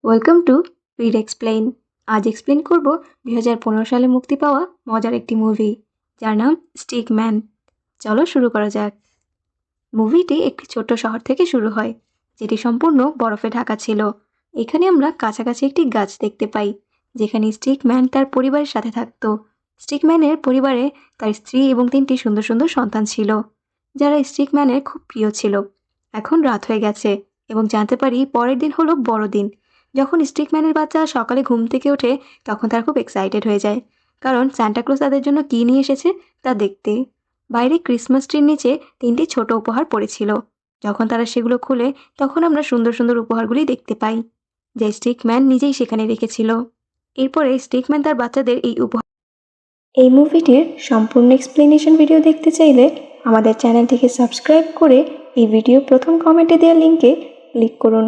Welcome to read explain. আজ explain করব 2015 সালে মুক্তি পাওয়া মজার একটি মুভি যার নাম স্টিক ম্যান। চলো শুরু করা যাক। মুভিটি একটি ছোট্ট শহর থেকে শুরু হয়, যেটি সম্পূর্ণ বরফে ঢাকা ছিল। এখানে আমরা কাছাকাছি একটি গাছ দেখতে পাই, যেখানে স্টিক ম্যান তার পরিবারের সাথে থাকতো। স্টিক ম্যানের পরিবারে তার স্ত্রী এবং 3টি সুন্দর সুন্দর সন্তান ছিল, যারা স্টিক ম্যানের খুব প্রিয় ছিল। এখন রাত হয়ে গেছে এবং জানতে পারি পরের দিন হলো বড়দিন। যখন স্টিকম্যানের বাচ্চা সকালে ঘুম থেকে ওঠে, তখন তারা খুব এক্সাইটেড হয়ে যায়, কারণ সান্টাক্লজ তাদের জন্য কী নিয়ে এসেছে তা দেখতে। বাইরে ক্রিসমাস ট্রির নিচে 3টি ছোট উপহার পড়েছিল। যখন তারা সেগুলো খুলে, তখন আমরা সুন্দর সুন্দর উপহারগুলি দেখতে পাই, যা স্টিকম্যান নিজেই সেখানে রেখেছিল। এরপরে স্টিকম্যান তার বাচ্চাদের এই মুভিটির সম্পূর্ণ এক্সপ্লেনেশন ভিডিও দেখতে চাইলে আমাদের চ্যানেলটিকে সাবস্ক্রাইব করে এই ভিডিও প্রথম কমেন্টে দেওয়া লিঙ্কে ক্লিক করুন।